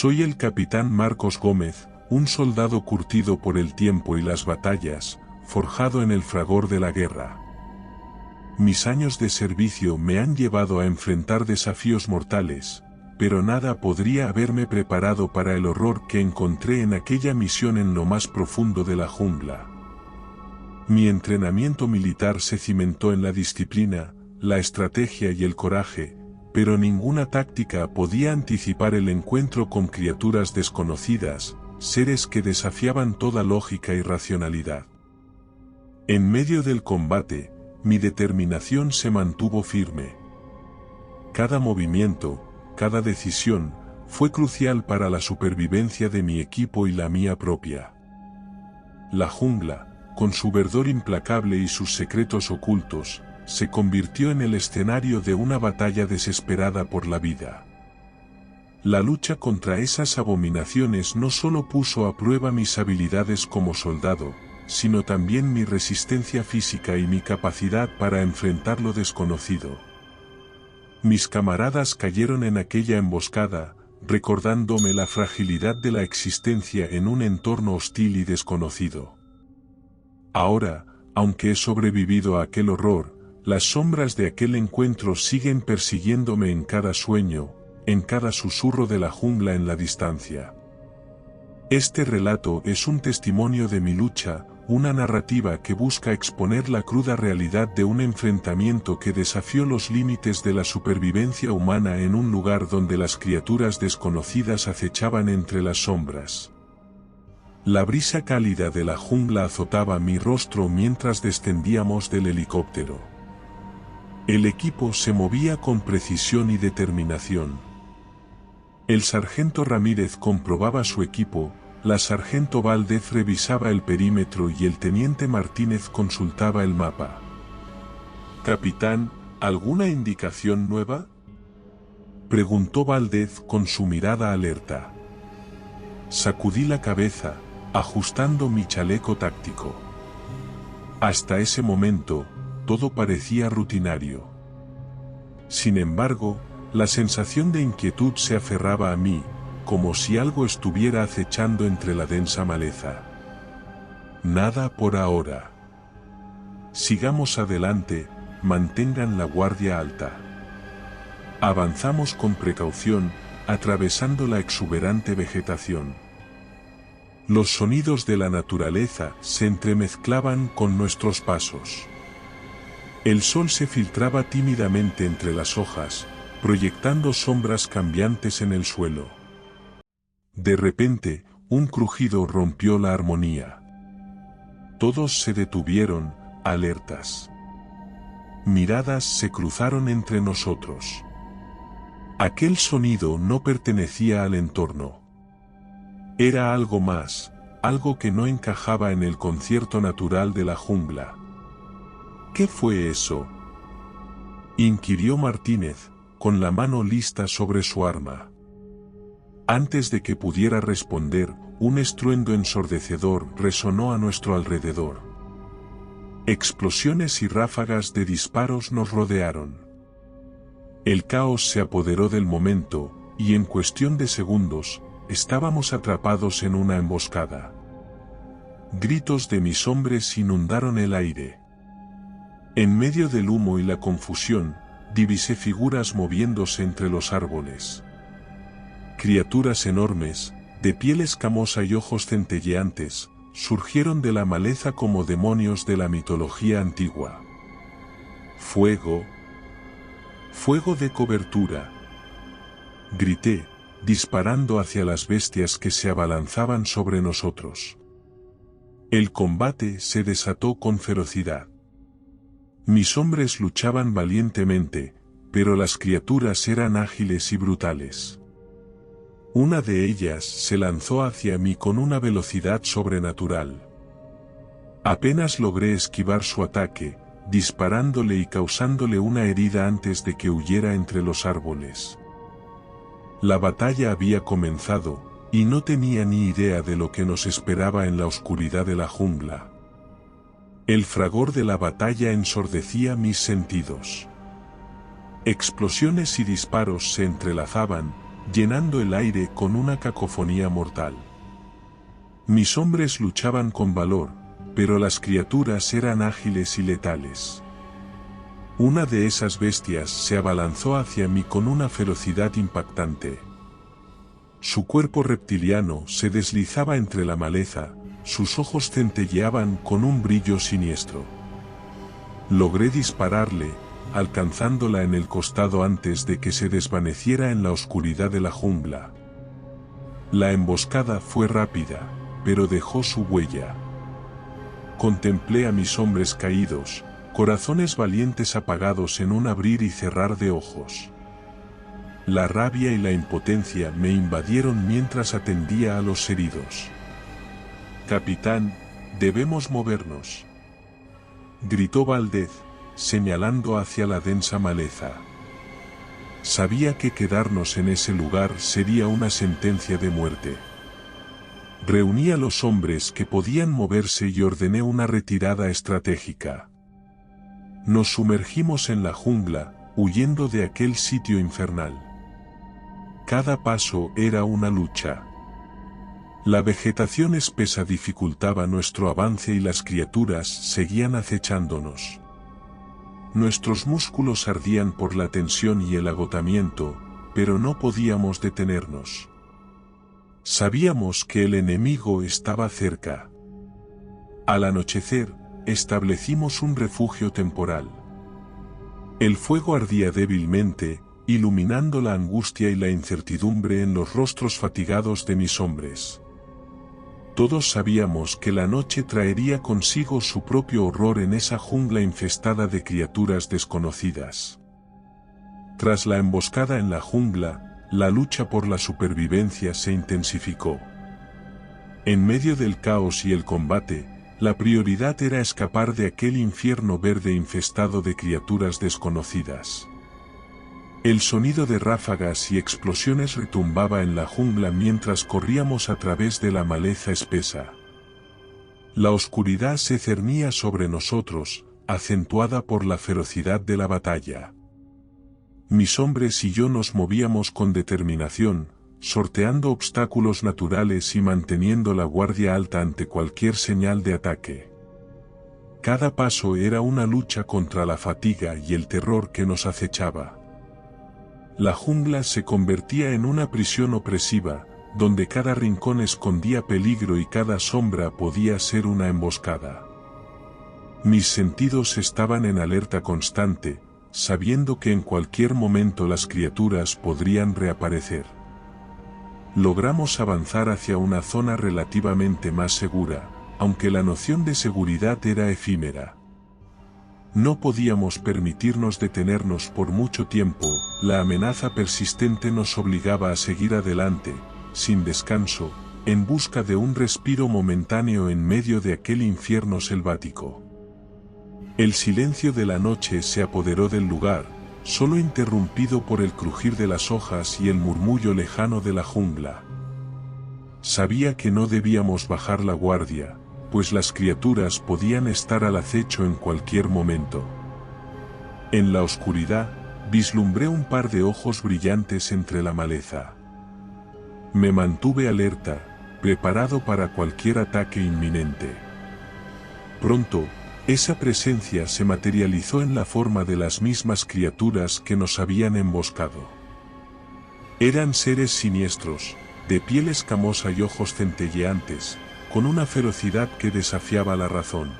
Soy el capitán Marcos Gómez, un soldado curtido por el tiempo y las batallas, forjado en el fragor de la guerra. Mis años de servicio me han llevado a enfrentar desafíos mortales, pero nada podría haberme preparado para el horror que encontré en aquella misión en lo más profundo de la jungla. Mi entrenamiento militar se cimentó en la disciplina, la estrategia y el coraje, pero ninguna táctica podía anticipar el encuentro con criaturas desconocidas, seres que desafiaban toda lógica y racionalidad. En medio del combate, mi determinación se mantuvo firme. Cada movimiento, cada decisión, fue crucial para la supervivencia de mi equipo y la mía propia. La jungla, con su verdor implacable y sus secretos ocultos, se convirtió en el escenario de una batalla desesperada por la vida. La lucha contra esas abominaciones no solo puso a prueba mis habilidades como soldado, sino también mi resistencia física y mi capacidad para enfrentar lo desconocido. Mis camaradas cayeron en aquella emboscada, recordándome la fragilidad de la existencia en un entorno hostil y desconocido. Ahora, aunque he sobrevivido a aquel horror, las sombras de aquel encuentro siguen persiguiéndome en cada sueño, en cada susurro de la jungla en la distancia. Este relato es un testimonio de mi lucha, una narrativa que busca exponer la cruda realidad de un enfrentamiento que desafió los límites de la supervivencia humana en un lugar donde las criaturas desconocidas acechaban entre las sombras. La brisa cálida de la jungla azotaba mi rostro mientras descendíamos del helicóptero. El equipo se movía con precisión y determinación. El sargento Ramírez comprobaba su equipo, la sargento Valdez revisaba el perímetro y el teniente Martínez consultaba el mapa. «Capitán, ¿alguna indicación nueva?», preguntó Valdez con su mirada alerta. Sacudí la cabeza, ajustando mi chaleco táctico. Hasta ese momento, todo parecía rutinario. Sin embargo, la sensación de inquietud se aferraba a mí, como si algo estuviera acechando entre la densa maleza. Nada por ahora. Sigamos adelante, mantengan la guardia alta. Avanzamos con precaución, atravesando la exuberante vegetación. Los sonidos de la naturaleza se entremezclaban con nuestros pasos. El sol se filtraba tímidamente entre las hojas, proyectando sombras cambiantes en el suelo. De repente, un crujido rompió la armonía. Todos se detuvieron, alertas. Miradas se cruzaron entre nosotros. Aquel sonido no pertenecía al entorno. Era algo más, algo que no encajaba en el concierto natural de la jungla. ¿Qué fue eso?, inquirió Martínez, con la mano lista sobre su arma. Antes de que pudiera responder, un estruendo ensordecedor resonó a nuestro alrededor. Explosiones y ráfagas de disparos nos rodearon. El caos se apoderó del momento, y en cuestión de segundos, estábamos atrapados en una emboscada. Gritos de mis hombres inundaron el aire. En medio del humo y la confusión, divisé figuras moviéndose entre los árboles. Criaturas enormes, de piel escamosa y ojos centelleantes, surgieron de la maleza como demonios de la mitología antigua. «Fuego. Fuego de cobertura», grité, disparando hacia las bestias que se abalanzaban sobre nosotros. El combate se desató con ferocidad. Mis hombres luchaban valientemente, pero las criaturas eran ágiles y brutales. Una de ellas se lanzó hacia mí con una velocidad sobrenatural. Apenas logré esquivar su ataque, disparándole y causándole una herida antes de que huyera entre los árboles. La batalla había comenzado, y no tenía ni idea de lo que nos esperaba en la oscuridad de la jungla. El fragor de la batalla ensordecía mis sentidos. Explosiones y disparos se entrelazaban, llenando el aire con una cacofonía mortal. Mis hombres luchaban con valor, pero las criaturas eran ágiles y letales. Una de esas bestias se abalanzó hacia mí con una ferocidad impactante. Su cuerpo reptiliano se deslizaba entre la maleza, sus ojos centelleaban con un brillo siniestro. Logré dispararle, alcanzándola en el costado antes de que se desvaneciera en la oscuridad de la jungla. La emboscada fue rápida, pero dejó su huella. Contemplé a mis hombres caídos, corazones valientes apagados en un abrir y cerrar de ojos. La rabia y la impotencia me invadieron mientras atendía a los heridos. «Capitán, debemos movernos», gritó Valdez, señalando hacia la densa maleza. Sabía que quedarnos en ese lugar sería una sentencia de muerte. Reuní a los hombres que podían moverse y ordené una retirada estratégica. Nos sumergimos en la jungla, huyendo de aquel sitio infernal. Cada paso era una lucha. La vegetación espesa dificultaba nuestro avance y las criaturas seguían acechándonos. Nuestros músculos ardían por la tensión y el agotamiento, pero no podíamos detenernos. Sabíamos que el enemigo estaba cerca. Al anochecer, establecimos un refugio temporal. El fuego ardía débilmente, iluminando la angustia y la incertidumbre en los rostros fatigados de mis hombres. Todos sabíamos que la noche traería consigo su propio horror en esa jungla infestada de criaturas desconocidas. Tras la emboscada en la jungla, la lucha por la supervivencia se intensificó. En medio del caos y el combate, la prioridad era escapar de aquel infierno verde infestado de criaturas desconocidas. El sonido de ráfagas y explosiones retumbaba en la jungla mientras corríamos a través de la maleza espesa. La oscuridad se cernía sobre nosotros, acentuada por la ferocidad de la batalla. Mis hombres y yo nos movíamos con determinación, sorteando obstáculos naturales y manteniendo la guardia alta ante cualquier señal de ataque. Cada paso era una lucha contra la fatiga y el terror que nos acechaba. La jungla se convertía en una prisión opresiva, donde cada rincón escondía peligro y cada sombra podía ser una emboscada. Mis sentidos estaban en alerta constante, sabiendo que en cualquier momento las criaturas podrían reaparecer. Logramos avanzar hacia una zona relativamente más segura, aunque la noción de seguridad era efímera. No podíamos permitirnos detenernos por mucho tiempo, la amenaza persistente nos obligaba a seguir adelante, sin descanso, en busca de un respiro momentáneo en medio de aquel infierno selvático. El silencio de la noche se apoderó del lugar, solo interrumpido por el crujir de las hojas y el murmullo lejano de la jungla. Sabía que no debíamos bajar la guardia, pues las criaturas podían estar al acecho en cualquier momento. En la oscuridad, vislumbré un par de ojos brillantes entre la maleza. Me mantuve alerta, preparado para cualquier ataque inminente. Pronto, esa presencia se materializó en la forma de las mismas criaturas que nos habían emboscado. Eran seres siniestros, de piel escamosa y ojos centelleantes, con una ferocidad que desafiaba la razón.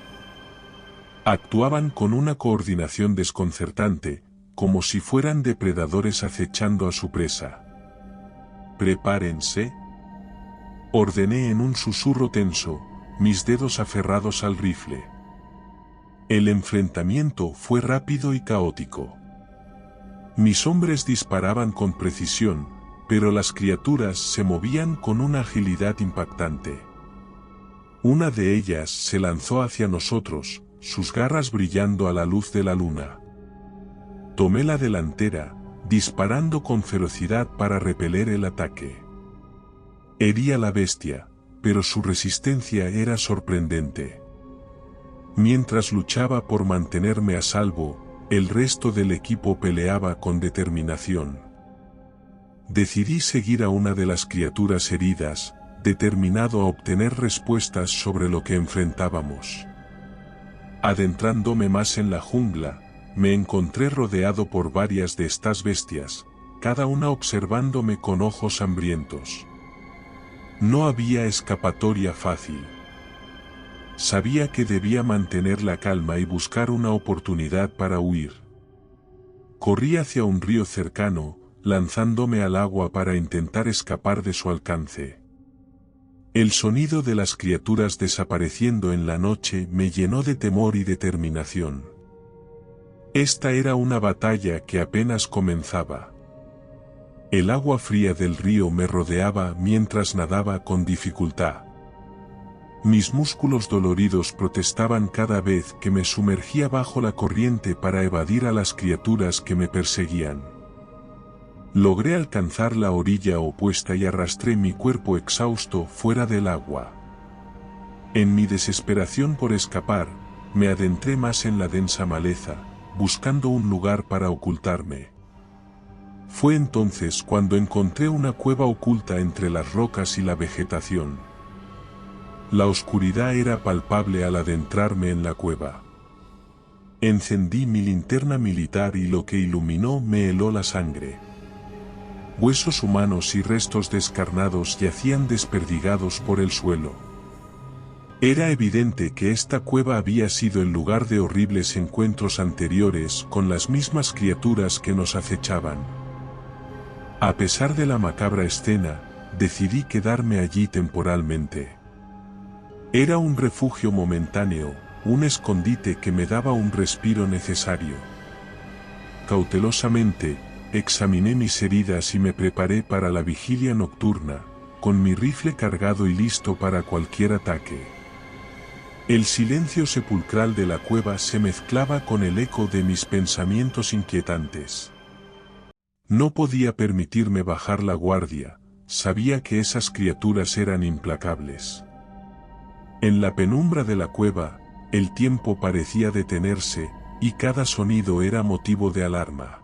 Actuaban con una coordinación desconcertante, como si fueran depredadores acechando a su presa. «Prepárense», ordené en un susurro tenso, mis dedos aferrados al rifle. El enfrentamiento fue rápido y caótico. Mis hombres disparaban con precisión, pero las criaturas se movían con una agilidad impactante. Una de ellas se lanzó hacia nosotros, sus garras brillando a la luz de la luna. Tomé la delantera, disparando con ferocidad para repeler el ataque. Herí a la bestia, pero su resistencia era sorprendente. Mientras luchaba por mantenerme a salvo, el resto del equipo peleaba con determinación. Decidí seguir a una de las criaturas heridas, determinado a obtener respuestas sobre lo que enfrentábamos. Adentrándome más en la jungla, me encontré rodeado por varias de estas bestias, cada una observándome con ojos hambrientos. No había escapatoria fácil. Sabía que debía mantener la calma y buscar una oportunidad para huir. Corrí hacia un río cercano, lanzándome al agua para intentar escapar de su alcance. El sonido de las criaturas desapareciendo en la noche me llenó de temor y determinación. Esta era una batalla que apenas comenzaba. El agua fría del río me rodeaba mientras nadaba con dificultad. Mis músculos doloridos protestaban cada vez que me sumergía bajo la corriente para evadir a las criaturas que me perseguían. Logré alcanzar la orilla opuesta y arrastré mi cuerpo exhausto fuera del agua. En mi desesperación por escapar, me adentré más en la densa maleza, buscando un lugar para ocultarme. Fue entonces cuando encontré una cueva oculta entre las rocas y la vegetación. La oscuridad era palpable al adentrarme en la cueva. Encendí mi linterna militar y lo que iluminó me heló la sangre. Huesos humanos y restos descarnados yacían desperdigados por el suelo. Era evidente que esta cueva había sido el lugar de horribles encuentros anteriores con las mismas criaturas que nos acechaban. A pesar de la macabra escena, decidí quedarme allí temporalmente. Era un refugio momentáneo, un escondite que me daba un respiro necesario. Cautelosamente, examiné mis heridas y me preparé para la vigilia nocturna, con mi rifle cargado y listo para cualquier ataque. El silencio sepulcral de la cueva se mezclaba con el eco de mis pensamientos inquietantes. No podía permitirme bajar la guardia, sabía que esas criaturas eran implacables. En la penumbra de la cueva, el tiempo parecía detenerse, y cada sonido era motivo de alarma.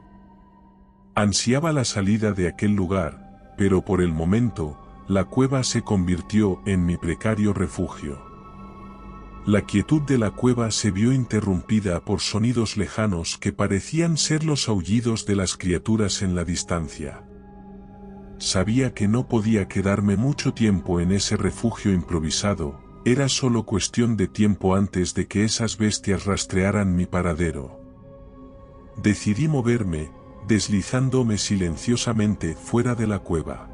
Ansiaba la salida de aquel lugar, pero por el momento, la cueva se convirtió en mi precario refugio. La quietud de la cueva se vio interrumpida por sonidos lejanos que parecían ser los aullidos de las criaturas en la distancia. Sabía que no podía quedarme mucho tiempo en ese refugio improvisado, era solo cuestión de tiempo antes de que esas bestias rastrearan mi paradero. Decidí moverme, deslizándome silenciosamente fuera de la cueva.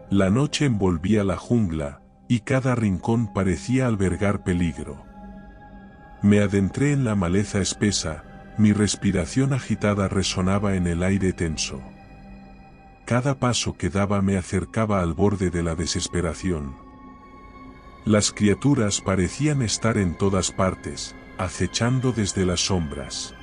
La noche envolvía la jungla, y cada rincón parecía albergar peligro. Me adentré en la maleza espesa, mi respiración agitada resonaba en el aire tenso. Cada paso que daba me acercaba al borde de la desesperación. Las criaturas parecían estar en todas partes, acechando desde las sombras.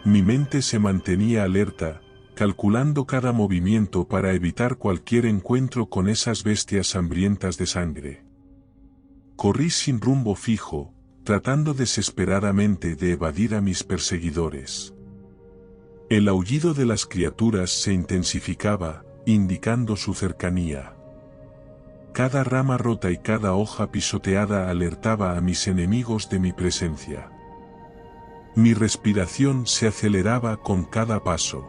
Mi mente se mantenía alerta, calculando cada movimiento para evitar cualquier encuentro con esas bestias hambrientas de sangre. Corrí sin rumbo fijo, tratando desesperadamente de evadir a mis perseguidores. El aullido de las criaturas se intensificaba, indicando su cercanía. Cada rama rota y cada hoja pisoteada alertaba a mis enemigos de mi presencia. Mi respiración se aceleraba con cada paso.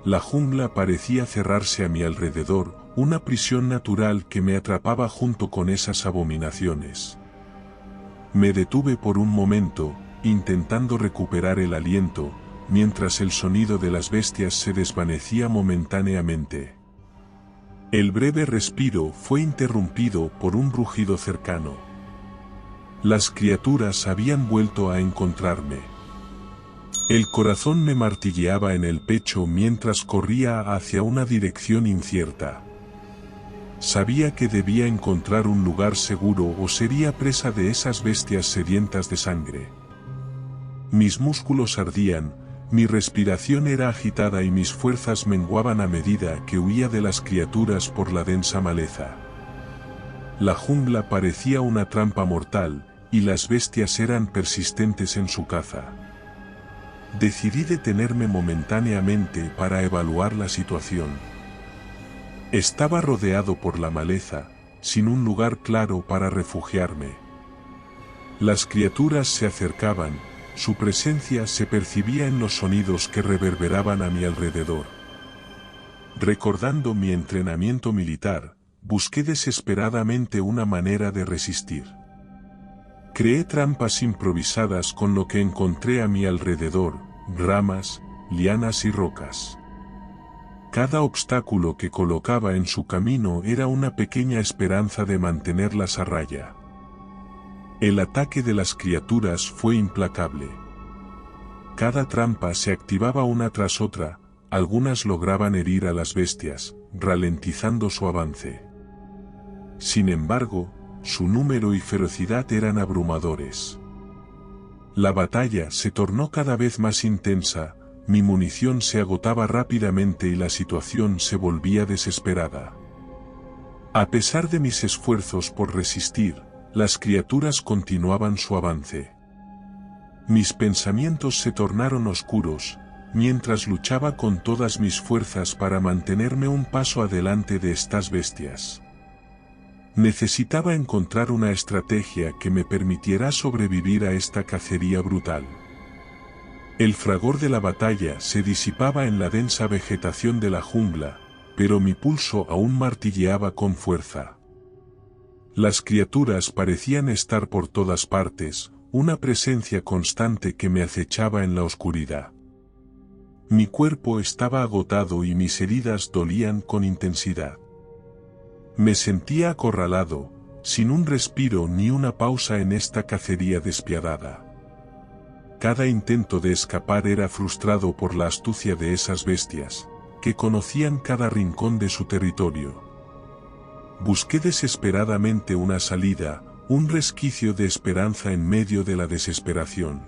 La jungla parecía cerrarse a mi alrededor, una prisión natural que me atrapaba junto con esas abominaciones. Me detuve por un momento, intentando recuperar el aliento, mientras el sonido de las bestias se desvanecía momentáneamente. El breve respiro fue interrumpido por un rugido cercano. Las criaturas habían vuelto a encontrarme. El corazón me martilleaba en el pecho mientras corría hacia una dirección incierta. Sabía que debía encontrar un lugar seguro o sería presa de esas bestias sedientas de sangre. Mis músculos ardían, mi respiración era agitada y mis fuerzas menguaban a medida que huía de las criaturas por la densa maleza. La jungla parecía una trampa mortal, y las bestias eran persistentes en su caza. Decidí detenerme momentáneamente para evaluar la situación. Estaba rodeado por la maleza, sin un lugar claro para refugiarme. Las criaturas se acercaban, su presencia se percibía en los sonidos que reverberaban a mi alrededor. Recordando mi entrenamiento militar, busqué desesperadamente una manera de resistir. Creé trampas improvisadas con lo que encontré a mi alrededor, ramas, lianas y rocas. Cada obstáculo que colocaba en su camino era una pequeña esperanza de mantenerlas a raya. El ataque de las criaturas fue implacable. Cada trampa se activaba una tras otra, algunas lograban herir a las bestias, ralentizando su avance. Sin embargo, su número y ferocidad eran abrumadores. La batalla se tornó cada vez más intensa, mi munición se agotaba rápidamente y la situación se volvía desesperada. A pesar de mis esfuerzos por resistir, las criaturas continuaban su avance. Mis pensamientos se tornaron oscuros, mientras luchaba con todas mis fuerzas para mantenerme un paso adelante de estas bestias. Necesitaba encontrar una estrategia que me permitiera sobrevivir a esta cacería brutal. El fragor de la batalla se disipaba en la densa vegetación de la jungla, pero mi pulso aún martilleaba con fuerza. Las criaturas parecían estar por todas partes, una presencia constante que me acechaba en la oscuridad. Mi cuerpo estaba agotado y mis heridas dolían con intensidad. Me sentía acorralado, sin un respiro ni una pausa en esta cacería despiadada. Cada intento de escapar era frustrado por la astucia de esas bestias, que conocían cada rincón de su territorio. Busqué desesperadamente una salida, un resquicio de esperanza en medio de la desesperación.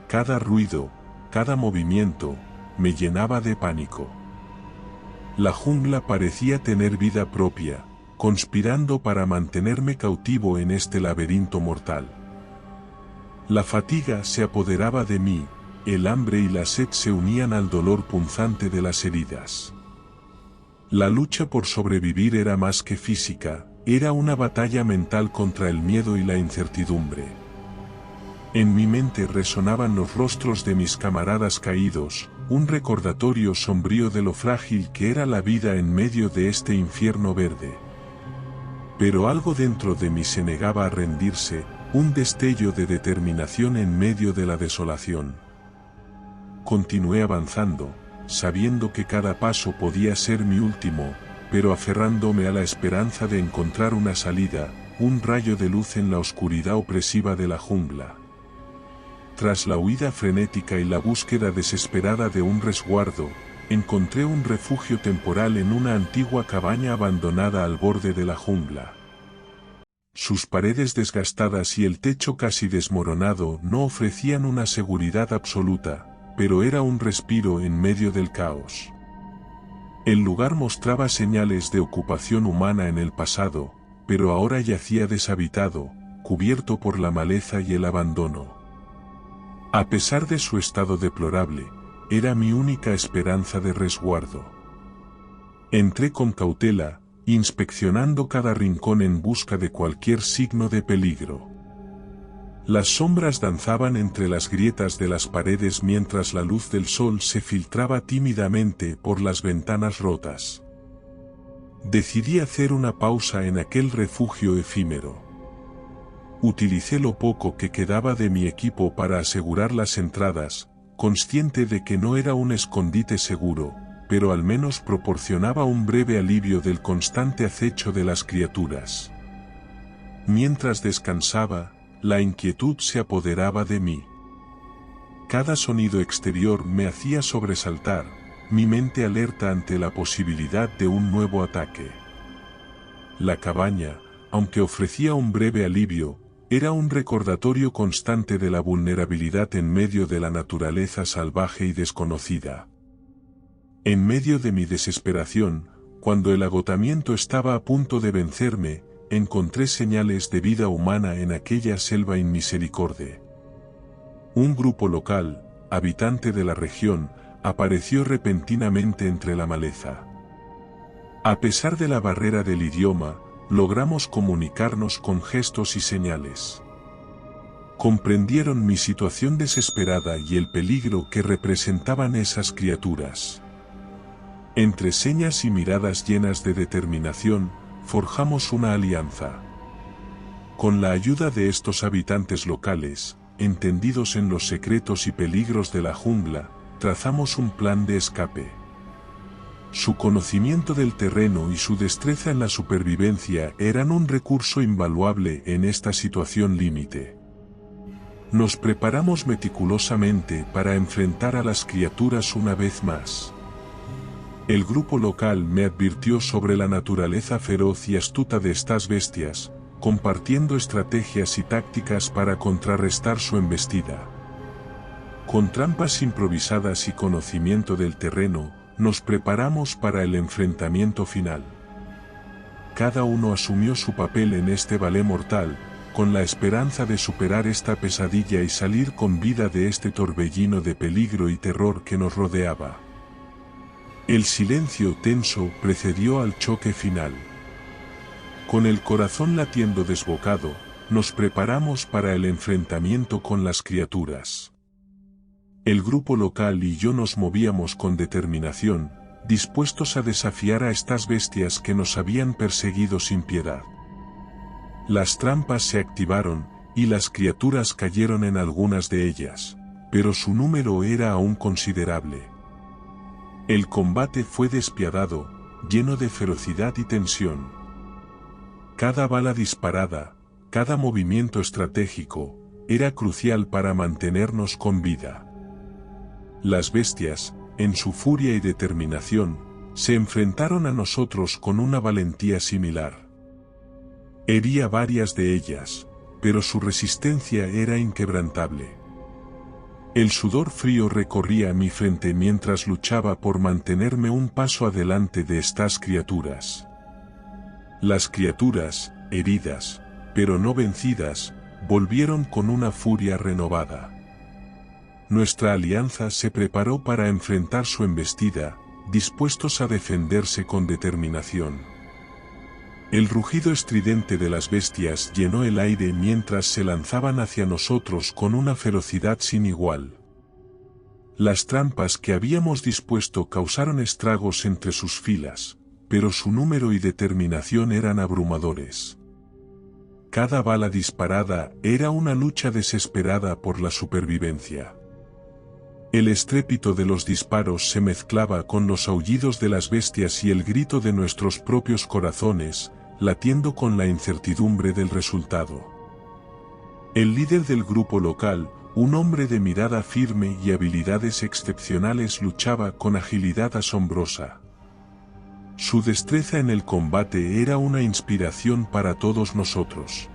Cada ruido, cada movimiento, me llenaba de pánico. La jungla parecía tener vida propia, conspirando para mantenerme cautivo en este laberinto mortal. La fatiga se apoderaba de mí, el hambre y la sed se unían al dolor punzante de las heridas. La lucha por sobrevivir era más que física, era una batalla mental contra el miedo y la incertidumbre. En mi mente resonaban los rostros de mis camaradas caídos, un recordatorio sombrío de lo frágil que era la vida en medio de este infierno verde. Pero algo dentro de mí se negaba a rendirse, un destello de determinación en medio de la desolación. Continué avanzando, sabiendo que cada paso podía ser mi último, pero aferrándome a la esperanza de encontrar una salida, un rayo de luz en la oscuridad opresiva de la jungla. Tras la huida frenética y la búsqueda desesperada de un resguardo, encontré un refugio temporal en una antigua cabaña abandonada al borde de la jungla. Sus paredes desgastadas y el techo casi desmoronado no ofrecían una seguridad absoluta, pero era un respiro en medio del caos. El lugar mostraba señales de ocupación humana en el pasado, pero ahora yacía deshabitado, cubierto por la maleza y el abandono. A pesar de su estado deplorable, era mi única esperanza de resguardo. Entré con cautela, inspeccionando cada rincón en busca de cualquier signo de peligro. Las sombras danzaban entre las grietas de las paredes mientras la luz del sol se filtraba tímidamente por las ventanas rotas. Decidí hacer una pausa en aquel refugio efímero. Utilicé lo poco que quedaba de mi equipo para asegurar las entradas, consciente de que no era un escondite seguro, pero al menos proporcionaba un breve alivio del constante acecho de las criaturas. Mientras descansaba, la inquietud se apoderaba de mí. Cada sonido exterior me hacía sobresaltar, mi mente alerta ante la posibilidad de un nuevo ataque. La cabaña, aunque ofrecía un breve alivio, era un recordatorio constante de la vulnerabilidad en medio de la naturaleza salvaje y desconocida. En medio de mi desesperación, cuando el agotamiento estaba a punto de vencerme, encontré señales de vida humana en aquella selva inmisericorde. Un grupo local, habitante de la región, apareció repentinamente entre la maleza. A pesar de la barrera del idioma, logramos comunicarnos con gestos y señales. Comprendieron mi situación desesperada y el peligro que representaban esas criaturas. Entre señas y miradas llenas de determinación, forjamos una alianza. Con la ayuda de estos habitantes locales, entendidos en los secretos y peligros de la jungla, trazamos un plan de escape. Su conocimiento del terreno y su destreza en la supervivencia eran un recurso invaluable en esta situación límite. Nos preparamos meticulosamente para enfrentar a las criaturas una vez más. El grupo local me advirtió sobre la naturaleza feroz y astuta de estas bestias, compartiendo estrategias y tácticas para contrarrestar su embestida. Con trampas improvisadas y conocimiento del terreno, nos preparamos para el enfrentamiento final. Cada uno asumió su papel en este ballet mortal, con la esperanza de superar esta pesadilla y salir con vida de este torbellino de peligro y terror que nos rodeaba. El silencio tenso precedió al choque final. Con el corazón latiendo desbocado, nos preparamos para el enfrentamiento con las criaturas. El grupo local y yo nos movíamos con determinación, dispuestos a desafiar a estas bestias que nos habían perseguido sin piedad. Las trampas se activaron, y las criaturas cayeron en algunas de ellas, pero su número era aún considerable. El combate fue despiadado, lleno de ferocidad y tensión. Cada bala disparada, cada movimiento estratégico, era crucial para mantenernos con vida. Las bestias, en su furia y determinación, se enfrentaron a nosotros con una valentía similar. Herí a varias de ellas, pero su resistencia era inquebrantable. El sudor frío recorría mi frente mientras luchaba por mantenerme un paso adelante de estas criaturas. Las criaturas, heridas, pero no vencidas, volvieron con una furia renovada. Nuestra alianza se preparó para enfrentar su embestida, dispuestos a defenderse con determinación. El rugido estridente de las bestias llenó el aire mientras se lanzaban hacia nosotros con una ferocidad sin igual. Las trampas que habíamos dispuesto causaron estragos entre sus filas, pero su número y determinación eran abrumadores. Cada bala disparada era una lucha desesperada por la supervivencia. El estrépito de los disparos se mezclaba con los aullidos de las bestias y el grito de nuestros propios corazones, latiendo con la incertidumbre del resultado. El líder del grupo local, un hombre de mirada firme y habilidades excepcionales, luchaba con agilidad asombrosa. Su destreza en el combate era una inspiración para todos nosotros.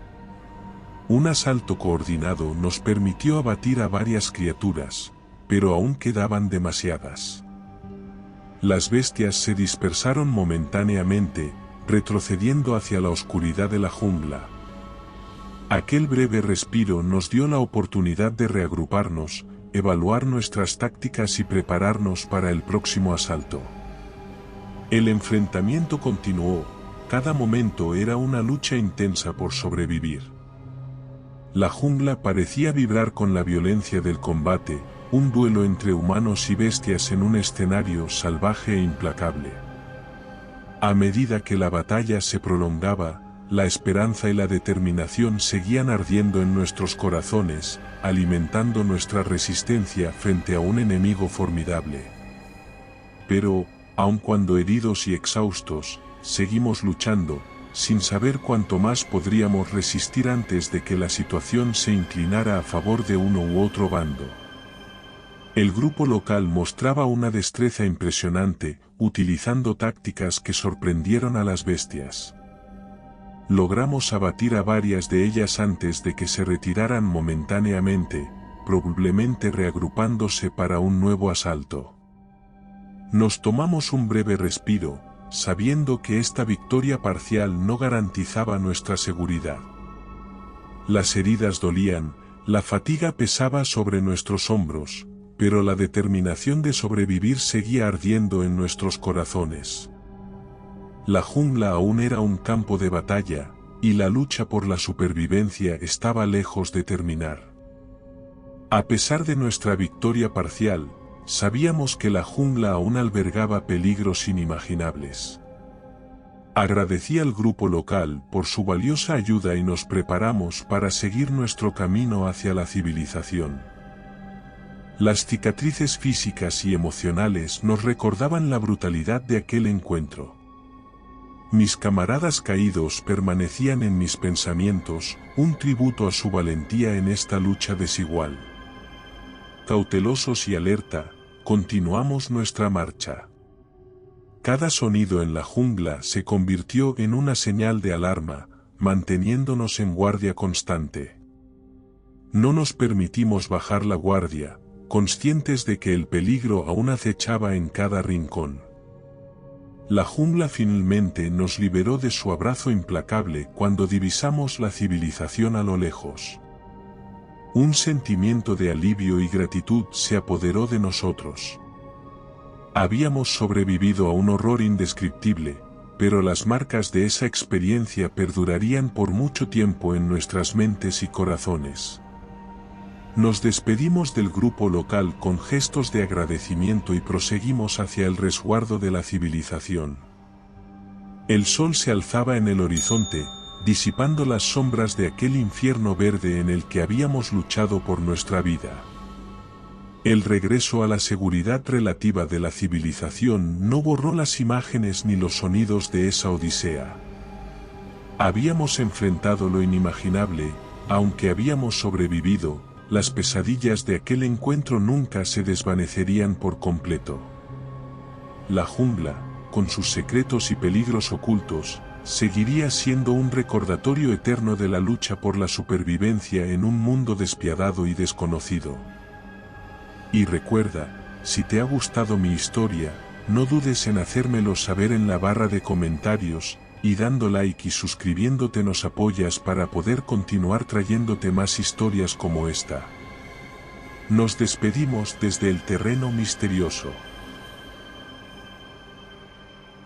Un asalto coordinado nos permitió abatir a varias criaturas, pero aún quedaban demasiadas. Las bestias se dispersaron momentáneamente, retrocediendo hacia la oscuridad de la jungla. Aquel breve respiro nos dio la oportunidad de reagruparnos, evaluar nuestras tácticas y prepararnos para el próximo asalto. El enfrentamiento continuó, cada momento era una lucha intensa por sobrevivir. La jungla parecía vibrar con la violencia del combate, un duelo entre humanos y bestias en un escenario salvaje e implacable. A medida que la batalla se prolongaba, la esperanza y la determinación seguían ardiendo en nuestros corazones, alimentando nuestra resistencia frente a un enemigo formidable. Pero, aun cuando heridos y exhaustos, seguimos luchando, sin saber cuánto más podríamos resistir antes de que la situación se inclinara a favor de uno u otro bando. El grupo local mostraba una destreza impresionante, utilizando tácticas que sorprendieron a las bestias. Logramos abatir a varias de ellas antes de que se retiraran momentáneamente, probablemente reagrupándose para un nuevo asalto. Nos tomamos un breve respiro, sabiendo que esta victoria parcial no garantizaba nuestra seguridad. Las heridas dolían, la fatiga pesaba sobre nuestros hombros, pero la determinación de sobrevivir seguía ardiendo en nuestros corazones. La jungla aún era un campo de batalla, y la lucha por la supervivencia estaba lejos de terminar. A pesar de nuestra victoria parcial, sabíamos que la jungla aún albergaba peligros inimaginables. Agradecí al grupo local por su valiosa ayuda y nos preparamos para seguir nuestro camino hacia la civilización. Las cicatrices físicas y emocionales nos recordaban la brutalidad de aquel encuentro. Mis camaradas caídos permanecían en mis pensamientos, un tributo a su valentía en esta lucha desigual. Cautelosos y alerta, continuamos nuestra marcha. Cada sonido en la jungla se convirtió en una señal de alarma, manteniéndonos en guardia constante. No nos permitimos bajar la guardia, conscientes de que el peligro aún acechaba en cada rincón. La jungla finalmente nos liberó de su abrazo implacable cuando divisamos la civilización a lo lejos. Un sentimiento de alivio y gratitud se apoderó de nosotros. Habíamos sobrevivido a un horror indescriptible, pero las marcas de esa experiencia perdurarían por mucho tiempo en nuestras mentes y corazones. Nos despedimos del grupo local con gestos de agradecimiento y proseguimos hacia el resguardo de la civilización. El sol se alzaba en el horizonte, disipando las sombras de aquel infierno verde en el que habíamos luchado por nuestra vida. El regreso a la seguridad relativa de la civilización no borró las imágenes ni los sonidos de esa odisea. Habíamos enfrentado lo inimaginable, aunque habíamos sobrevivido, las pesadillas de aquel encuentro nunca se desvanecerían por completo. La jungla, con sus secretos y peligros ocultos, seguiría siendo un recordatorio eterno de la lucha por la supervivencia en un mundo despiadado y desconocido. Y recuerda, si te ha gustado mi historia, no dudes en hacérmelo saber en la barra de comentarios, y dando like y suscribiéndote nos apoyas para poder continuar trayéndote más historias como esta. Nos despedimos desde el terreno misterioso.